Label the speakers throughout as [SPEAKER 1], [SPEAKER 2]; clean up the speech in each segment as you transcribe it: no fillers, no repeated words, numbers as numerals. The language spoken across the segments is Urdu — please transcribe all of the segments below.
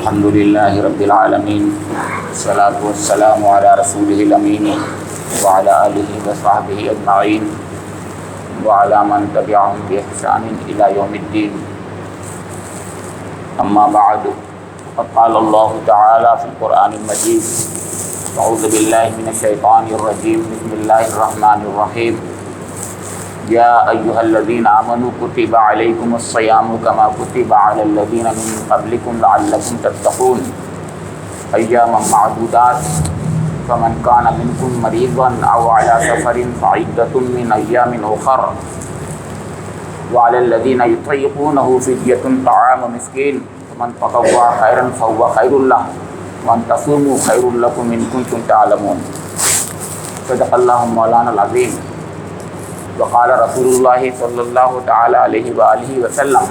[SPEAKER 1] الحمد للہ رب العالمین والصلاة والسلام علی رسولہ الامین وعلی آلہ وصحبہ اجمعین وعلی من تبعہم بإحسان الی یوم الدین. اما بعد فقد قال اللہ تعالی فی القرآن المجید اعوذ باللہ من الشیطان الرجیم بسم اللہ الرحمن الرحیم. یا ایہا الذین آمنوا کتب علیکم الصیام کما کتب علی الذین من قبلکم لعلکم تتقون ایاما معدودات فمن کان منکم مریضا او علی سفر فعدۃ من ایام اخر وعلی الذین یطیقونہ فدیۃ طعام مسکین فمن تطوع خیرا فهو خیر لہ وان تصوموا خیر لکم ان کنتم تعلمون. صدق اللہ مولانا العظیم. وقال رسول اللہ صلی اللہ تعالی علیہ وآلہ وسلم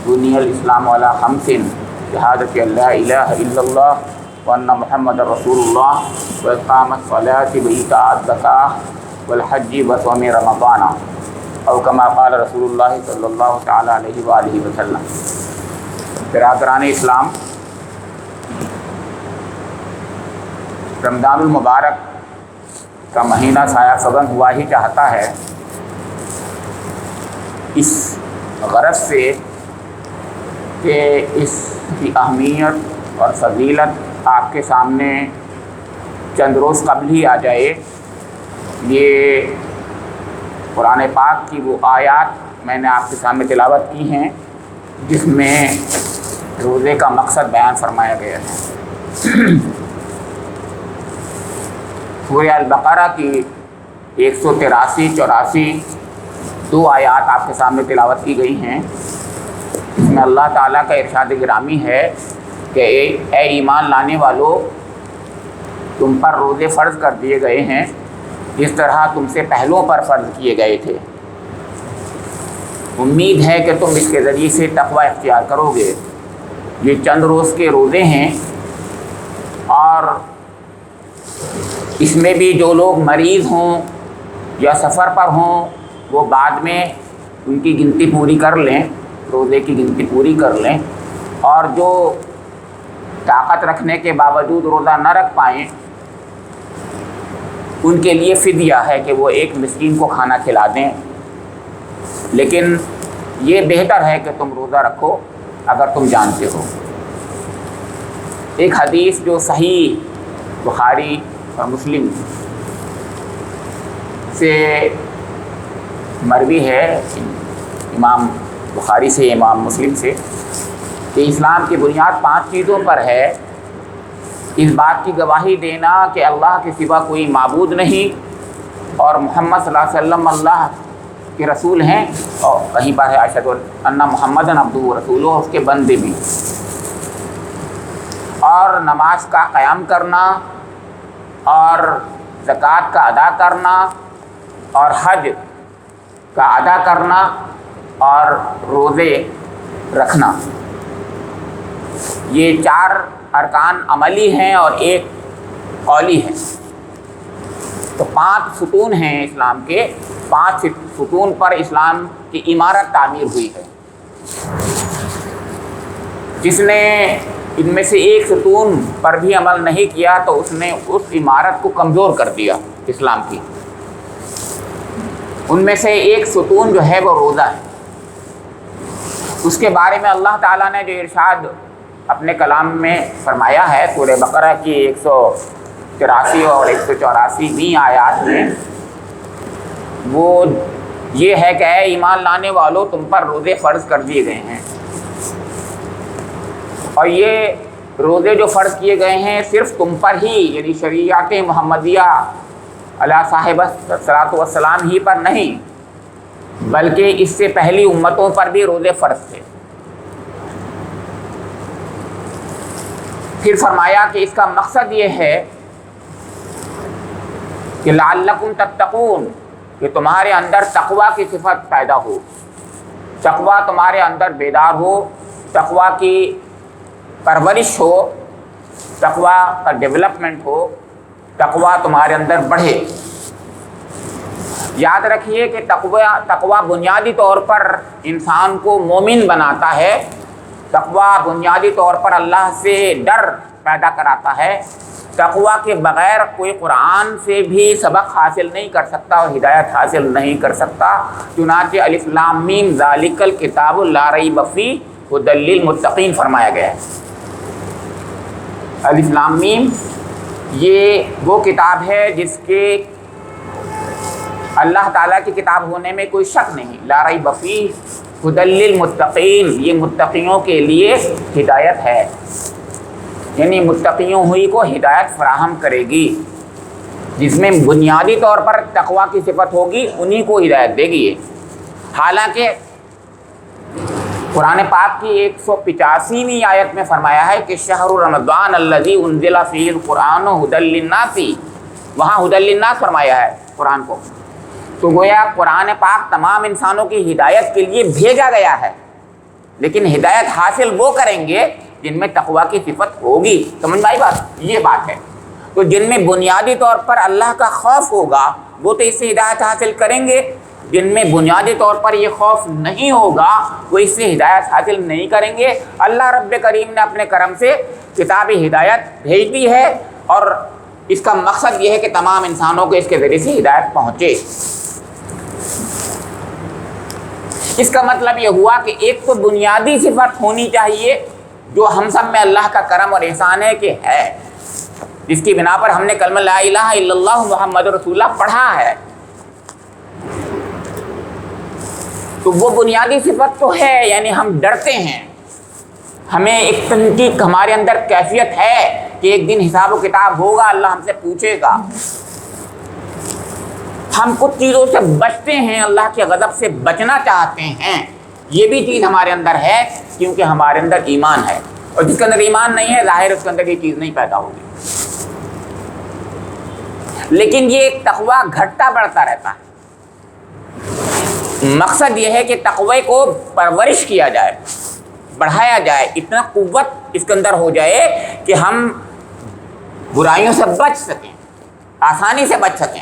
[SPEAKER 1] بنی الاسلام علی خمس شہادت ان لا الہ الا اللہ وان محمد رسول اللہ واقام الصلاۃ وایتاء الزکاۃ والحج وصوم رمضان او کما قال رسول اللہ صلی اللہ تعالی علیہ وآلہ وسلم. برادران اسلام، رمضان المبارک کا مہینہ سایہ فگن ہوا ہی چاہتا ہے. اس غرض سے کہ اس کی اہمیت اور فضیلت آپ کے سامنے چند روز قبل ہی آ جائے. یہ قرآن پاک کی وہ آیات میں نے آپ کے سامنے تلاوت کی ہیں جس میں روزے کا مقصد بیان فرمایا گیا ہے. سورہ البقرہ کی 183-84 دو آیات آپ کے سامنے تلاوت کی گئی ہیں. اس میں اللہ تعالیٰ کا ارشاد گرامی ہے کہ اے ایمان لانے والو، تم پر روزے فرض کر دیے گئے ہیں جس طرح تم سے پہلوں پر فرض کیے گئے تھے. امید ہے کہ تم اس کے ذریعے سے تقوی اختیار کرو گے. یہ چند روز کے روزے ہیں اور اس میں بھی جو لوگ مریض ہوں یا سفر پر ہوں وہ بعد میں ان کی گنتی پوری کر لیں، روزے کی گنتی پوری کر لیں. اور جو طاقت رکھنے کے باوجود روزہ نہ رکھ پائیں ان کے لیے فدیہ ہے کہ وہ ایک مسکین کو کھانا کھلا دیں. لیکن یہ بہتر ہے کہ تم روزہ رکھو اگر تم جانتے ہو. ایک حدیث جو صحیح بخاری اور مسلم سے مروی ہے، امام بخاری سے امام مسلم سے، کہ اسلام کی بنیاد 5 چیزوں پر ہے. اس بات کی گواہی دینا کہ اللہ کے سوا کوئی معبود نہیں اور محمد صلی اللہ علیہ وسلم اللہ کے رسول ہیں، اور کہیں پر ہے اشہد ان محمدً عبدہ ورسولہ، اس کے بندے بھی. اور نماز کا قیام کرنا اور زکوٰۃ کا ادا کرنا اور حج کا ادا کرنا اور روزے رکھنا. یہ 4 ارکان عملی ہیں اور ایک قولی ہے. تو 5 ستون ہیں اسلام کے. 5 ستون پر اسلام کی عمارت تعمیر ہوئی ہے. جس نے ان میں سے ایک ستون پر بھی عمل نہیں کیا تو اس نے اس عمارت کو کمزور کر دیا اسلام کی. ان میں سے ایک ستون جو ہے وہ روزہ ہے. اس کے بارے میں اللہ تعالیٰ نے جو ارشاد اپنے کلام میں فرمایا ہے سورہ بقرہ کی 183 اور 184 آیات میں، وہ یہ ہے کہ اے ایمان لانے والو، تم پر روزے فرض کر دیے گئے ہیں. اور یہ روزے جو فرض کیے گئے ہیں صرف تم پر ہی، یعنی شریعت محمدیہ علیہ صاحب الصلاۃ والسلام ہی پر نہیں، بلکہ اس سے پہلی امتوں پر بھی روزے فرض تھے. پھر فرمایا کہ اس کا مقصد یہ ہے کہ لعلکم تتقون، کہ تمہارے اندر تقوی کی صفت پیدا ہو، تقوی تمہارے اندر بیدار ہو، تقوی کی پرورش ہو، تقوی کا ڈیولپمنٹ ہو، تقوی تمہارے اندر بڑھے. یاد رکھیے کہ تقوی بنیادی طور پر انسان کو مومن بناتا ہے تقوی بنیادی طور پر اللہ سے ڈر پیدا کراتا ہے. تقوی کے بغیر کوئی قرآن سے بھی سبق حاصل نہیں کر سکتا اور ہدایت حاصل نہیں کر سکتا. چنانچہ الف لام میم ذالک الکتاب لا ریب فیہ ھدی للمتقین فرمایا گیا ہے. الف لام میم یہ وہ کتاب ہے جس کے اللہ تعالیٰ کی کتاب ہونے میں کوئی شک نہیں. لا ریب فیہ ھدی للمتقین، یہ متقیوں کے لیے ہدایت ہے، یعنی متقیوں ہوئی کو ہدایت فراہم کرے گی. جس میں بنیادی طور پر تقوی کی صفت ہوگی انہی کو ہدایت دے گی. حالانکہ قرآن پاک کی 185ویں آیت میں فرمایا ہے کہ شہر رمضان الذی انزل فیہ القرآن ھدی للناس، وہاں ھدی للناس فرمایا ہے قرآن کو. تو گویا قرآن پاک تمام انسانوں کی ہدایت کے لیے بھیجا گیا ہے، لیکن ہدایت حاصل وہ کریں گے جن میں تقوی کی صفت ہوگی. سمجھ میں آئی بات؟ یہ بات ہے. تو جن میں بنیادی طور پر اللہ کا خوف ہوگا وہ تو اس سے ہدایت حاصل کریں گے، جن میں بنیادی طور پر یہ خوف نہیں ہوگا وہ اس سے ہدایت حاصل نہیں کریں گے. اللہ رب کریم نے اپنے کرم سے کتاب ہدایت بھیج دی ہے اور اس کا مقصد یہ ہے کہ تمام انسانوں کو اس کے ذریعے سے ہدایت پہنچے. اس کا مطلب یہ ہوا کہ ایک تو بنیادی صفت ہونی چاہیے جو ہم سب میں اللہ کا کرم اور احسان ہے کہ ہے، جس کی بنا پر ہم نے کلمہ لا الہ الا اللہ محمد رسول اللہ پڑھا ہے. تو وہ بنیادی صفت تو ہے، یعنی ہم ڈرتے ہیں، ہمیں ایک تنقید ہمارے اندر کیفیت ہے کہ ایک دن حساب و کتاب ہوگا، اللہ ہم سے پوچھے گا. ہم کچھ چیزوں سے بچتے ہیں، اللہ کے غضب سے بچنا چاہتے ہیں، یہ بھی چیز ہمارے اندر ہے کیونکہ ہمارے اندر ایمان ہے. اور جس کے اندر ایمان نہیں ہے ظاہر اس کے اندر یہ چیز نہیں پیدا ہوگی. لیکن یہ تقوی گھٹتا بڑھتا رہتا ہے. مقصد یہ ہے کہ تقوی کو پرورش کیا جائے، بڑھایا جائے، اتنا قوت اس کے اندر ہو جائے کہ ہم برائیوں سے بچ سکیں، آسانی سے بچ سکیں.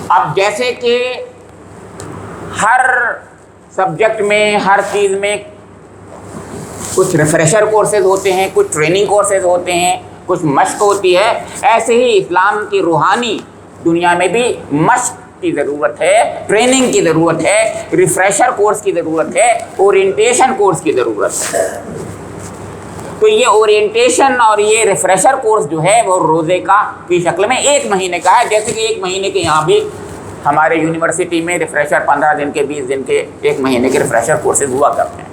[SPEAKER 1] اب جیسے کہ ہر سبجیکٹ میں، ہر چیز میں کچھ ریفریشر کورسز ہوتے ہیں، کچھ ٹریننگ کورسز ہوتے ہیں، کچھ مشق ہوتی ہے، ایسے ہی اسلام کی روحانی دنیا میں بھی مشق کی ضرورت ہے، ٹریننگ کی ضرورت ہے، ریفریشر کورس کی ضرورت ہے، اورینٹیشن کورس کی ضرورت ہے. تو یہ اورینٹیشن اور یہ ریفریشر کورس جو ہے وہ روزے کا کی شکل میں 1 مہینے کا ہے. جیسے کہ 1 مہینے کے یہاں بھی ہمارے یونیورسٹی میں ریفریشر 15 دن کے، 20 دن کے، 1 مہینے کے ریفریشر کورسز ہوا کرتے ہیں.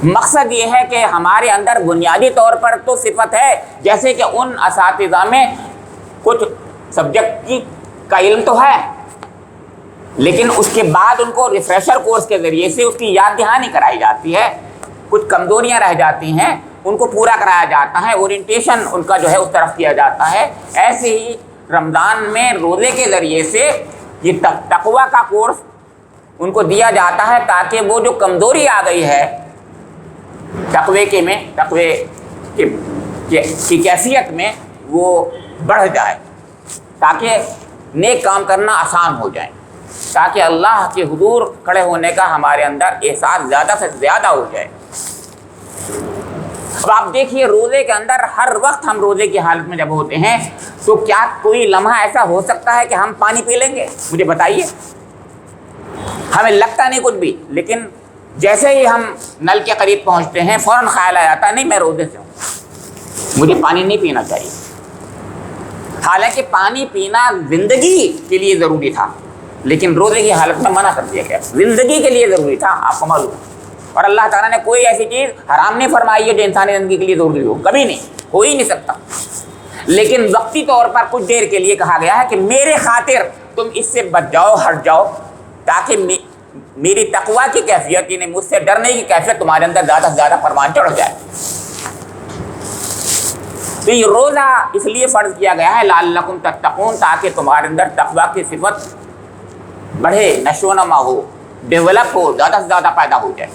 [SPEAKER 1] مقصد یہ ہے کہ ہمارے اندر بنیادی طور پر تو صفت ہے، جیسے کہ ان اساتذہ میں کچھ سبجیکٹ کا علم تو ہے، لیکن اس کے بعد ان کو ریفریشر کورس کے ذریعے سے اس کی یاد دہانی کرائی جاتی ہے. کچھ کمزوریاں رہ جاتی ہیں ان کو پورا کرایا جاتا ہے، اورینٹیشن ان کا جو ہے اس طرف کیا جاتا ہے. ایسے ہی رمضان میں روزے کے ذریعے سے یہ تقوی کا کورس ان کو دیا جاتا ہے تاکہ وہ جو کمزوری آ گئی ہے تقوی کی کیفیت میں وہ بڑھ جائے، تاکہ نیک کام کرنا آسان ہو جائے، تاکہ اللہ کے حضور کھڑے ہونے کا ہمارے اندر احساس زیادہ سے زیادہ ہو جائے. اب آپ دیکھیے روزے کے اندر ہر وقت ہم روزے کی حالت میں جب ہوتے ہیں تو کیا کوئی لمحہ ایسا ہو سکتا ہے کہ ہم پانی پی لیں گے؟ مجھے بتائیے. ہمیں لگتا نہیں کچھ بھی، لیکن جیسے ہی ہم نل کے قریب پہنچتے ہیں فوراً خیال آ جاتا ہے نہیں میں روزے سے ہوں، مجھے پانی نہیں پینا چاہیے. حالانکہ پانی پینا زندگی کے لیے ضروری تھا، لیکن روزے کی حالت میں منع کر دیا گیا. زندگی کے لیے ضروری تھا، آپ کو معلوم ہے. اور اللہ تعالیٰ نے کوئی ایسی چیز حرام نہیں فرمائی ہے جو انسانی زندگی کے لیے ضروری ہو، کبھی نہیں، ہو ہی نہیں سکتا. لیکن وقتی طور پر کچھ دیر کے لیے کہا گیا ہے کہ میرے خاطر تم اس سے بچ جاؤ، ہٹ جاؤ، تاکہ میری تقوی کی کیفیت، یعنی مجھ سے ڈرنے کی کیفیت تمہارے اندر زیادہ سے زیادہ فرمان چڑھ جائے. تو یہ روزہ اس لیے فرض کیا گیا ہے لعلکم تتقون، تاکہ تمہارے اندر تقوی کی صفت بڑھے، نشو و نما ہو، ڈیولپ ہو، زیادہ سے زیادہ پیدا ہو جائے.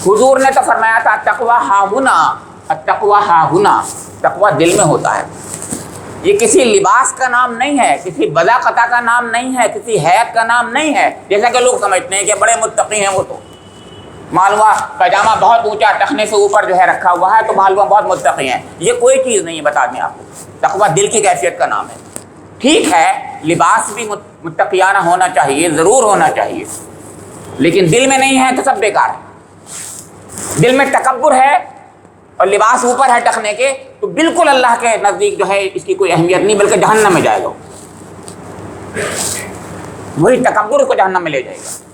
[SPEAKER 1] حضور نے تو فرمایا تھا تقوی ہا ہنا، التقوی ہا ہنا، تقوی دل میں ہوتا ہے. یہ کسی لباس کا نام نہیں ہے، کسی بذاقتہ کا نام نہیں ہے، کسی حیت کا نام نہیں ہے، جیسا کہ لوگ سمجھتے ہیں کہ بڑے متقی ہیں وہ تو معلوم ہوا پیجامہ بہت اونچا ٹخنے سے اوپر جو ہے رکھا ہوا ہے تو معلوم ہوا بہت متقی ہیں. یہ کوئی چیز نہیں ہے، بتا دیں آپ کو. تقویٰ دل کی کیفیت کا نام ہے. ٹھیک ہے لباس بھی متقیانہ ہونا چاہیے، ضرور ہونا چاہیے، لیکن دل میں نہیں ہے تو سب بیکار ہے. دل میں تکبر ہے اور لباس اوپر ہے ٹخنے کے تو بالکل اللہ کے نزدیک جو ہے اس کی کوئی اہمیت نہیں، بلکہ جہنم میں جائے گا. وہی تکبر اس کو جہنم میں لے جائے گا.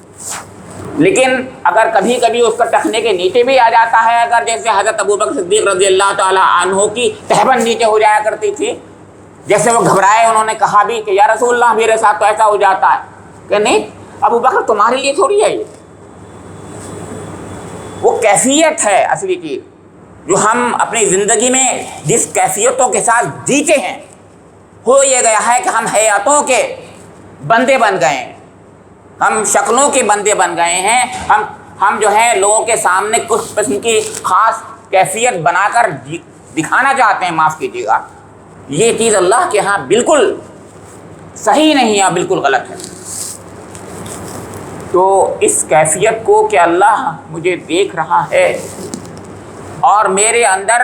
[SPEAKER 1] لیکن اگر کبھی کبھی اس کا ٹخنے کے نیچے بھی آ جاتا ہے، اگر جیسے حضرت ابوبکر صدیق رضی اللہ تعالیٰ عنہ کی تہبند نیچے ہو جایا کرتی تھی، جیسے وہ گھبرائے، انہوں نے کہا بھی کہ یا رسول اللہ میرے ساتھ تو ایسا ہو جاتا ہے کہ نہیں ابوبکر تمہارے لیے تھوڑی ہے یہ. وہ کیفیت ہے اصلی چیز جو ہم اپنی زندگی میں جس کیفیتوں کے ساتھ جیتے ہیں. ہو یہ گیا ہے کہ ہم حیاتوں کے بندے بن گئے ہیں، ہم شکلوں کے بندے بن گئے ہیں. ہم جو ہے لوگوں کے سامنے کچھ قسم کی خاص کیفیت بنا کر دکھانا چاہتے ہیں. معاف کیجیے گا، یہ چیز اللہ کے ہاں بالکل صحیح نہیں ہے، بالکل غلط ہے. تو اس کیفیت کو کہ اللہ مجھے دیکھ رہا ہے اور میرے اندر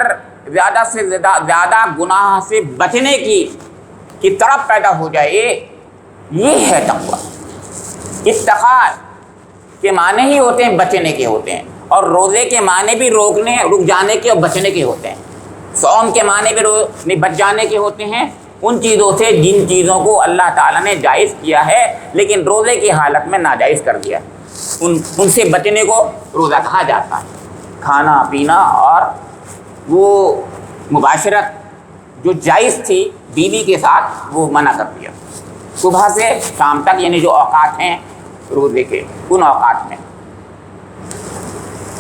[SPEAKER 1] زیادہ سے زیادہ گناہ سے بچنے کی طرف پیدا ہو جائے، یہ ہے تقویٰ. اتقاء کے معنی ہی ہوتے ہیں بچنے کے ہوتے ہیں، اور روزے کے معنی بھی رک جانے کے اور بچنے کے ہوتے ہیں. صوم کے معنی بھی بچ جانے کے ہوتے ہیں ان چیزوں سے جن چیزوں کو اللہ تعالیٰ نے جائز کیا ہے لیکن روزے کی حالت میں ناجائز کر دیا. ان سے بچنے کو روزہ کہا جاتا ہے. کھانا پینا اور وہ مباشرت جو جائز تھی بیوی کے ساتھ وہ منع کر دیا. صبح سے شام تک یعنی جو اوقات ہیں روزے کے، ان اوقات میں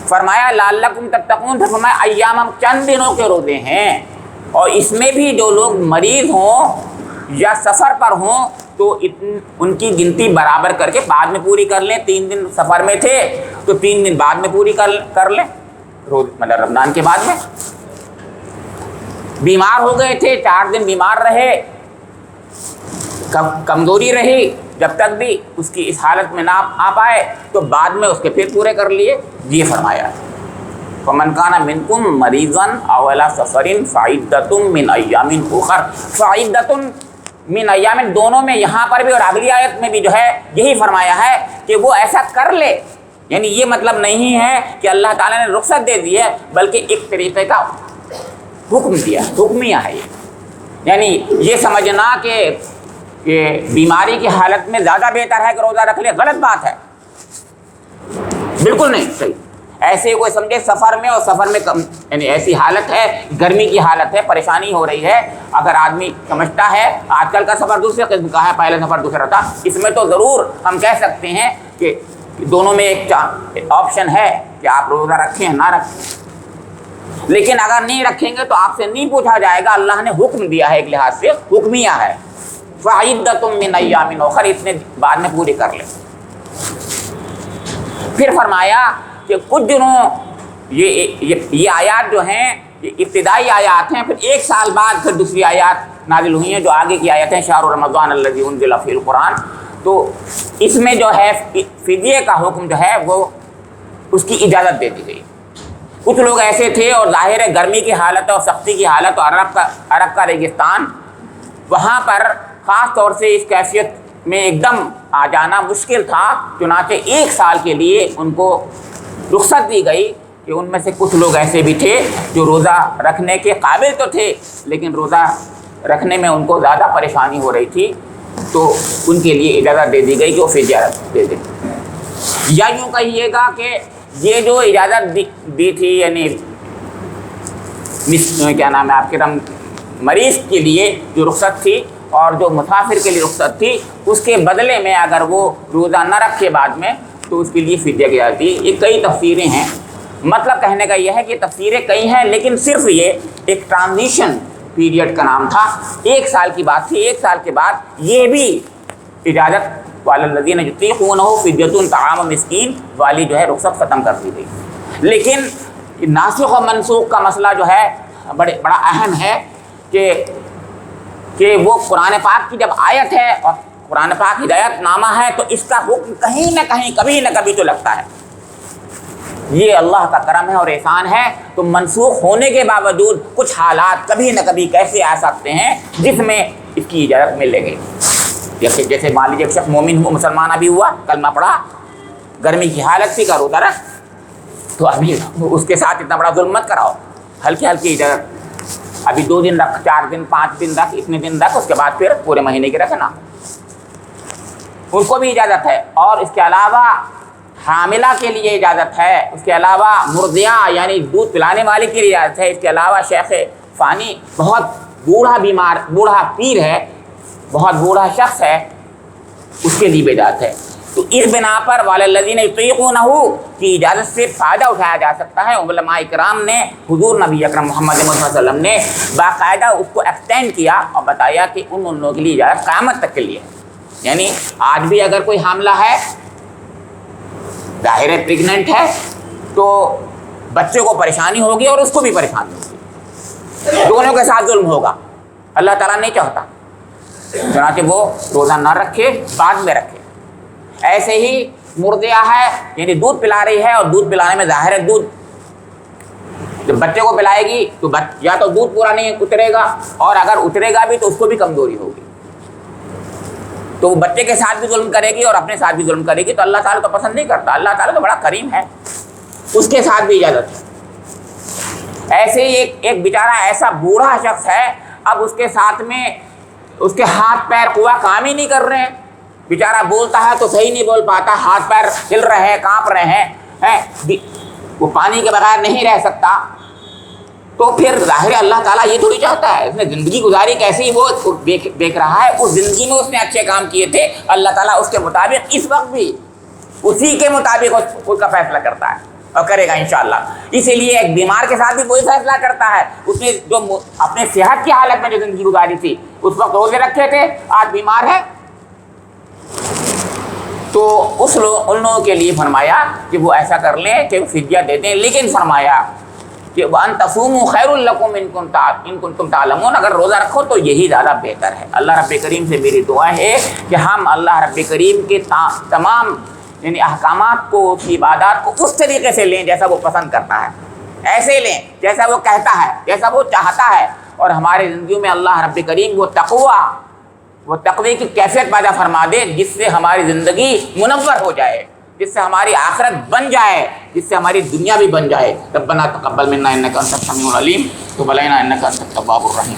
[SPEAKER 1] فرمایا لعلکم تتقون. فرمایا ایام چند دنوں کے روزے ہیں، اور اس میں بھی جو لوگ مریض ہوں یا سفر پر ہوں تو ان کی گنتی برابر کر کے بعد میں پوری کر لیں. 3 دن سفر میں تھے تو 3 دن بعد میں پوری کر لیں، مطلب رمضان کے بعد میں. بیمار ہو گئے تھے 4 دن بیمار رہے، کمزوری رہی، جب تک بھی اس کی اس حالت میں نہ آ پائے تو بعد میں اس کے پھر پورے کر لیے. یہ فرمایا فمن کان منکم مریضا او علی سفر فعدۃ من ایام اخر. فعدۃ من ایام دونوں میں، یہاں پر بھی اور اگلی آیت میں بھی جو ہے یہی فرمایا ہے کہ وہ ایسا کر لے. یعنی یہ مطلب نہیں ہے کہ اللہ تعالیٰ نے رخصت دے دی ہے، بلکہ ایک طریقے کا حکم دیا، حکمیہ ہے یہ. یعنی یہ سمجھنا کہ بیماری کی حالت میں زیادہ بہتر ہے کہ روزہ رکھ لے، غلط بات ہے، بالکل نہیں صحیح. ایسے کوئی سمجھے سفر میں، اور سفر میں یعنی ایسی حالت ہے، گرمی کی حالت ہے، پریشانی ہو رہی ہے، اگر آدمی سمجھتا ہے آج کل کا سفر دوسرے قسم کا ہے، پہلے سفر دوسرا تھا، اس میں تو ضرور ہم کہہ سکتے ہیں کہ دونوں میں ایک آپشن ہے کہ آپ روزہ رکھیں نہ رکھیں. لیکن اگر نہیں رکھیں گے تو آپ سے نہیں پوچھا جائے گا. اللہ نے حکم دیا ہے، ایک لحاظ سے حکمیہ ہے. فعدۃ من ایام اخر، اتنے بعد میں پوری کر لیں. پھر فرمایا کہ کچھ دنوں یہ آیات جو ہیں یہ ابتدائی آیات ہیں، پھر 1 سال بعد پھر دوسری آیات نازل ہوئی ہیں جو آگے کی آیت ہیں شہر رمضان الذی انزل فیہ القرآن. تو اس میں جو ہے فدیے کا حکم جو ہے وہ اس کی اجازت دے دی گئی. کچھ لوگ ایسے تھے، اور ظاہر ہے گرمی کی حالت اور سختی کی حالت اور عرب کا ریگستان، وہاں پر خاص طور سے اس کیفیت میں ایک دم آ جانا مشکل تھا. چنانچہ 1 سال کے لیے ان کو رخصت دی گئی کہ ان میں سے کچھ لوگ ایسے بھی تھے جو روزہ رکھنے کے قابل تو تھے لیکن روزہ رکھنے میں ان کو زیادہ پریشانی ہو رہی تھی، تو ان کے لیے اجازت دے دی گئی کہ وہ فدیہ دے دیں. یا یوں کہیے گا کہ یہ جو اجازت دی تھی یعنی کیا نام ہے آپ کے مریض کے لیے جو رخصت تھی اور جو مسافر کے لیے رخصت تھی، اس کے بدلے میں اگر وہ روزہ نہ رکھے بعد میں تو اس کے لیے فدیہ کی جاتی. یہ کئی تفسیریں ہیں. مطلب کہنے کا یہ ہے کہ تفسیریں کئی ہیں، لیکن صرف یہ ایک ٹرانزیشن پیریڈ کا نام تھا. 1 سال کی بات تھی. 1 سال کے بعد یہ بھی اجازت والذین یطیقونہ فدیۃ طعام مسکین والی جو ہے رخصت ختم کر دی گئی. لیکن ناسخ و منسوخ کا مسئلہ جو ہے بڑا اہم ہے کہ وہ قرآن پاک کی جب آیت ہے اور قرآن پاک ہدایت نامہ ہے تو اس کا حکم کہیں نہ کہیں کبھی نہ کبھی تو لگتا ہے. یہ اللہ کا کرم ہے اور احسان ہے. تو منسوخ ہونے کے باوجود کچھ حالات کبھی نہ کبھی کیسے آ سکتے ہیں جس میں اس کی اجازت ملے گی. جیسے مان لیجیے ایک شخص مومن ہوا، مسلمان ابھی ہوا، کلمہ پڑھا، گرمی کی حالت تھی کا روزہ رکھ، تو ابھی اس کے ساتھ اتنا بڑا ظلم مت کراؤ، ہلکی ہلکی اجازت، ابھی 2 دن رکھ، 4 دن، 5 دن رکھ، اتنے دن رکھ، اس کے بعد پھر پورے مہینے کی رکھنا، ان کو بھی اجازت ہے. اور اس کے علاوہ حاملہ کے لیے اجازت ہے، اس کے علاوہ مرضعہ یعنی دودھ پلانے والے کے لیے اجازت ہے، اس کے علاوہ شیخ فانی بہت بوڑھا بیمار، بوڑھا پیر ہے، بہت بوڑھا شخص ہے، اس کے لیے بھی اجازت ہے. تو اس بنا پر وَلَلَّذِينَ يُطِيقُونَهُ کی اجازت سے فائدہ اٹھایا جا سکتا ہے. علماء کرام نے حضور نبی اکرم محمد صلی اللہ علیہ وسلم نے باقاعدہ اس کو ایکسٹینڈ کیا اور بتایا کہ ان لوگوں کے لیے اجازت قیامت تک کے لیے. یعنی آج بھی اگر کوئی حاملہ ہے، ظاہر ہے پریگننٹ ہے، تو بچے کو پریشانی ہوگی اور اس کو بھی پریشانی ہوگی، دونوں کے ساتھ ظلم ہوگا. اللہ تعالیٰ نہیں چاہتا، چنانچہ وہ روزہ نہ رکھے، بعد میں رکھے. ایسے ہی مرضعہ ہے، یعنی دودھ پلا رہی ہے، اور دودھ پلانے میں ظاہر ہے دودھ جب بچے کو پلائے گی تو یا تو دودھ پورا نہیں اترے گا، اور اگر اترے گا بھی تو اس کو بھی کمزوری ہوگی، تو وہ بچے کے ساتھ بھی ظلم کرے گی اور اپنے ساتھ بھی ظلم کرے گی. تو اللہ تعالیٰ تو پسند نہیں کرتا، اللہ تعالیٰ تو بڑا کریم ہے، اس کے ساتھ بھی اجازت ہے. ایسے ہی ایک بیچارہ ایسا بوڑھا شخص ہے، اب اس کے ساتھ میں اس کے ہاتھ پیر قوا کام ہی نہیں کر رہے ہیں، بیچارہ بولتا ہے تو صحیح نہیں بول پاتا، ہاتھ پیر ہل رہے ہیں، کانپ رہے ہیں، وہ پانی کے بغیر نہیں رہ سکتا. تو پھر ظاہر اللہ تعالیٰ یہ تھوڑی چاہتا ہے، اس نے زندگی گزاری کیسی وہ دیکھ رہا ہے، اس زندگی میں اس نے اچھے کام کیے تھے، اللہ تعالیٰ اس کے مطابق اس وقت بھی اسی کے مطابق اس کا فیصلہ کرتا ہے اور کرے گا انشاءاللہ. اسی لیے ایک بیمار کے ساتھ بھی کوئی فیصلہ کرتا ہے، اس نے جو اپنے صحت کی حالت میں جو زندگی گزاری تھی اس وقت روزے رکھے تھے، آج بیمار ہے، تو ان لوگوں کے لیے فرمایا کہ وہ ایسا کر لیں کہ فدیہ دے دیں. لیکن فرمایا کہ وَأَن تَصُومُوا خَيْرٌ لَكُمْ إِن كُنتُمْ تَعْلَمُونَ، اگر روزہ رکھو تو یہی زیادہ بہتر ہے. اللہ رب کریم سے میری دعا ہے کہ ہم اللہ رب کریم کے تمام یعنی احکامات کو، اس کی عبادات کو اس طریقے سے لیں جیسا وہ پسند کرتا ہے، ایسے لیں جیسا وہ کہتا ہے، جیسا وہ چاہتا ہے، اور ہماری زندگیوں میں اللہ رب کریم وہ تقوی کی کیفیت پیدا فرما دے جس سے ہماری زندگی منور ہو جائے، جس سے ہماری آخرت بن جائے، جس سے ہماری دنیا بھی بن جائے. ربنا تقبل منا انک انت السمیع العلیم وتب علینا انک انت التواب الرحیم.